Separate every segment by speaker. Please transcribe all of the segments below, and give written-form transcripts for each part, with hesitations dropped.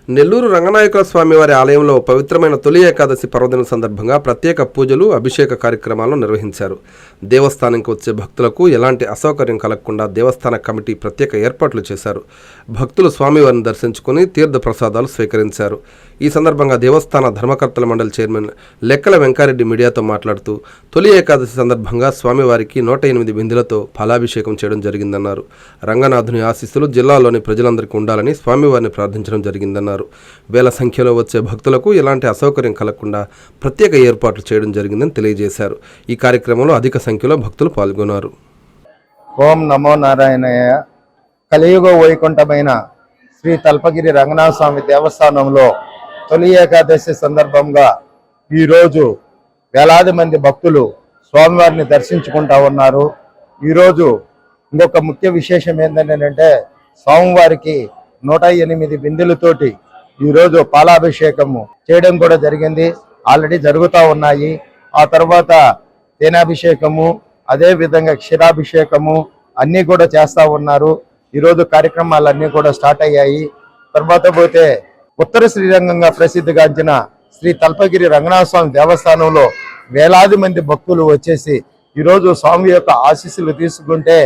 Speaker 1: నెల్లూరు రంగనాయకుల స్వామివారి ఆలయంలో పవిత్రమైన తొలి ఏకాదశి పర్వదినం సందర్భంగా ప్రత్యేక పూజలు, అభిషేక కార్యక్రమాలను నిర్వహించారు. దేవస్థానంకి వచ్చే భక్తులకు ఎలాంటి అసౌకర్యం కలగకుండా దేవస్థాన కమిటీ ప్రత్యేక ఏర్పాట్లు చేశారు. భక్తులు స్వామివారిని దర్శించుకుని తీర్థ ప్రసాదాలు స్వీకరించారు. ఈ సందర్భంగా దేవస్థాన ధర్మకర్తల మండలి చైర్మన్ లెక్కల వెంకారెడ్డి మీడియాతో మాట్లాడుతూ తొలి ఏకాదశి సందర్భంగా స్వామివారికి 108 బిందెలతో ఫలాభిషేకం చేయడం జరిగిందన్నారు. రంగనాథుని ఆశీస్సులు జిల్లాలోని ప్రజలందరికీ ఉండాలని స్వామివారిని ప్రార్థించడం జరిగిందన్నారు. వేల సంఖ్యలో వచ్చే భక్తులకు ఎలాంటి అసౌకర్యం కలగకుండా ప్రత్యేక ఏర్పాట్లు చేయడం జరిగిందని తెలియజేశారు. ఈ కార్యక్రమంలో అధిక సంఖ్యలో భక్తులు పాల్గొన్నారు.
Speaker 2: ఓం నమో నారాయణయ్య. కలియుగ వైకుంఠమైన శ్రీ తల్పగిరి రంగనాథ స్వామి దేవస్థానంలో తొలి ఏకాదశి సందర్భంగా ఈరోజు వేలాది మంది భక్తులు స్వామివారిని దర్శించుకుంటా ఉన్నారు. ఈరోజు ఇంకొక ముఖ్య విశేషం ఏంటంటే స్వామివారికి 108 బిందెలతోటి ఈరోజు పాలాభిషేకము చేయడం కూడా జరిగింది. ఆల్రెడీ జరుగుతూ ఉన్నాయి. ఆ తర్వాత తేనాభిషేకము, అదే విధంగా క్షీరాభిషేకము అన్నీ కూడా చేస్తూ ఉన్నారు. ఈరోజు కార్యక్రమాలన్నీ కూడా స్టార్ట్ అయ్యాయి. తర్వాత పోతే ఉత్తర శ్రీరంగంగా ప్రసిద్ధిగాంచిన శ్రీ తల్పగిరి రంగనాథ స్వామి దేవస్థానంలో వేలాది మంది భక్తులు వచ్చేసి ఈరోజు స్వామి యొక్క ఆశీస్సులు తీసుకుంటే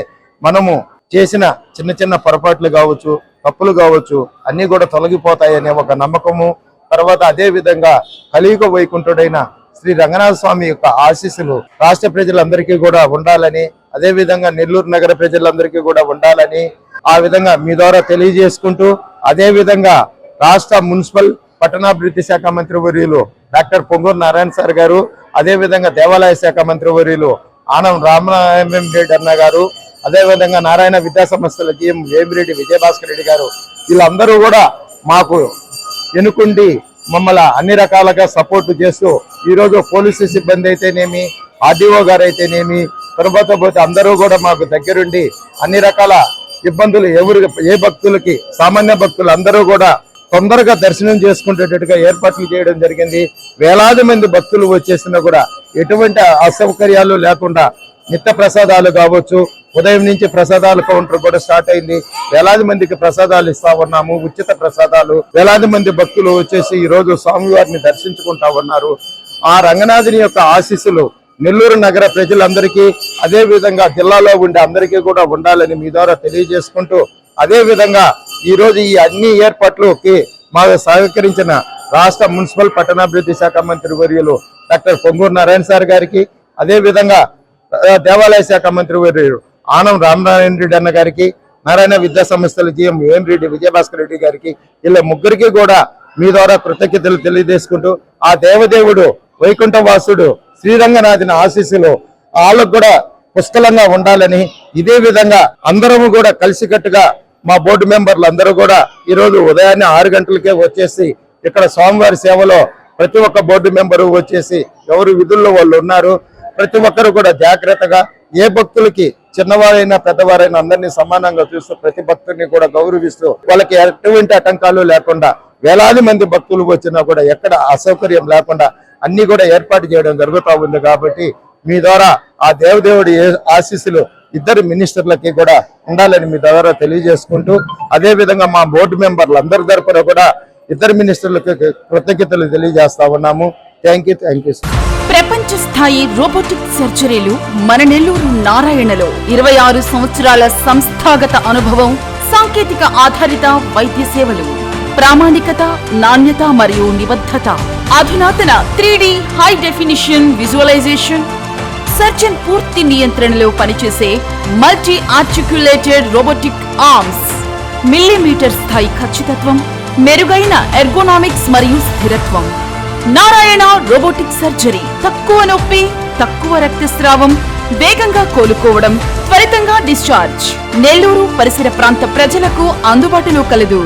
Speaker 2: మనము చేసిన చిన్న చిన్న పొరపాట్లు కావచ్చు, తప్పులు కావచ్చు, అన్నీ కూడా తొలగిపోతాయనే ఒక నమ్మకము. తర్వాత అదే విధంగా కలియుగ వైకుంఠుడైన శ్రీ రంగనాథ స్వామి యొక్క ఆశీస్సులు రాష్ట్ర ప్రజలందరికీ కూడా ఉండాలని, అదే విధంగా నెల్లూరు నగర ప్రజలందరికీ కూడా ఉండాలని ఆ విధంగా మీ ద్వారా తెలియజేసుకుంటూ, అదే విధంగా రాష్ట్ర మున్సిపల్ పట్టణాభివృద్ధి శాఖ మంత్రి వర్యులు డాక్టర్ పొంగూరు నారాయణ సార్ గారు, అదే విధంగా దేవాలయ శాఖ మంత్రి వర్యులు ఆనం రామనారాయణ అన్న గారు, అదే విధంగా నారాయణ విద్యా సంస్థల జీఎం వేమిరెడ్డి విజయభాస్కర్ రెడ్డి గారు, వీళ్ళందరూ కూడా మాకు ఎన్నుకుండి మమ్మల్ని అన్ని రకాలుగా సపోర్ట్ చేస్తూ ఈరోజు పోలీసు సిబ్బంది అయితేనేమి, ఆర్డీఓ గారు అయితేనేమి, తర్వాత పోతే అందరూ కూడా మాకు దగ్గరుండి అన్ని రకాల ఇబ్బందులు ఏ భక్తులకి, సామాన్య భక్తులు అందరూ కూడా తొందరగా దర్శనం చేసుకునేటట్టుగా ఏర్పాట్లు చేయడం జరిగింది. వేలాది మంది భక్తులు వచ్చేసినా కూడా ఎటువంటి అసౌకర్యాలు లేకుండా నిత్య ప్రసాదాలు కావచ్చు, ఉదయం నుంచి ప్రసాదాల కౌంటర్ కూడా స్టార్ట్ అయింది. వేలాది మందికి ప్రసాదాలు ఇస్తా ఉన్నాము, ఉచిత ప్రసాదాలు. వేలాది మంది భక్తులు వచ్చేసి ఈ రోజు స్వామివారిని దర్శించుకుంటా ఉన్నారు. ఆ రంగనాథుని యొక్క ఆశీస్సులు నెల్లూరు నగర ప్రజలందరికీ, అదే విధంగా జిల్లాలో ఉండే అందరికీ కూడా ఉండాలని మీ ద్వారా తెలియజేసుకుంటూ, అదే విధంగా ఈ రోజు ఈ అన్ని ఏర్పాట్లకి మాకు సహకరించిన రాష్ట్ర మున్సిపల్ పట్టణాభివృద్ధి శాఖ మంత్రి వర్యులు డాక్టర్ పొంగూరు నారాయణ సార్ గారికి, అదే విధంగా దేవాలయ శాఖ మంత్రి వర్యులు ఆనం రామనారాయణ రెడ్డి అన్న గారికి, నారాయణ విద్యా సంస్థల జీఎం వేమిరెడ్డి విజయభాస్కర్ రెడ్డి గారికి, వీళ్ళ ముగ్గురికి కూడా మీ ద్వారా కృతజ్ఞతలు తెలియజేసుకుంటూ, ఆ దేవదేవుడు వైకుంఠవాసుడు శ్రీరంగనాథుని ఆశీస్సులు వాళ్ళకు కూడా పుష్కలంగా ఉండాలని, ఇదే విధంగా అందరము కూడా కలిసికట్టుగా మా బోర్డు మెంబర్లు అందరూ కూడా ఈరోజు ఉదయాన్నే 6 గంటలకే వచ్చేసి ఇక్కడ స్వామివారి సేవలో ప్రతి ఒక్క బోర్డు మెంబరు వచ్చేసి ఎవరు విధుల్లో వాళ్ళు ఉన్నారు. ప్రతి ఒక్కరు కూడా జాగ్రత్తగా ఏ భక్తులకి చిన్నవారైనా పెద్దవారైనా అందరినీ సమానంగా చూస్తూ ప్రతి భక్తుడిని కూడా గౌరవిస్తూ వాళ్ళకి ఎటువంటి ఆటంకాలు లేకుండా వేలాది మంది భక్తులు వచ్చినా కూడా ఎక్కడ అసౌకర్యం లేకుండా అన్ని కూడా ఏర్పాటు చేయడం జరుగుతూ ఉంది. కాబట్టి మీ ద్వారా ఆ దేవదేవుడి ఆశీస్సులు ఇద్దరు మినిస్టర్లకి కూడా ఉండాలని మీ ద్వారా తెలియజేసుకుంటూ, అదే విధంగా మా బోర్డు మెంబర్లు అందరి తరపున కూడా ఇద్దరు మినిస్టర్లకు కృతజ్ఞతలు తెలియజేస్తా ఉన్నాము. Thank you.
Speaker 3: ప్రపంచ స్థాయి రోబోటిక్ సర్జరీలు మన నెల్లూరు నారాయణలో 26 సంవత్సరాల సంస్థాగత అనుభవం, సాంకేతిక ఆధారిత వైద్య సేవలు, ప్రామాణికత, నాణ్యత మరియు నిబద్ధత, అధునాతన 3D high definition visualisation, surgeon పూర్తి నియంత్రణలో పనిచేసే multi articulated robotic arms, millimetre స్థాయి ఖచ్చితత్వం, మెరుగైన ఎర్గోనామిక్స్ మరియు స్థిరత్వం. Narayana robotic surgery. తక్కువ నొప్పి, తక్కువ రక్తస్రావం, వేగంగా కోలుకోవడం, త్వరితంగా డిశ్చార్జ్. నెల్లూరు పరిసర ప్రాంత ప్రజలకు అందుబాటులో కలదు.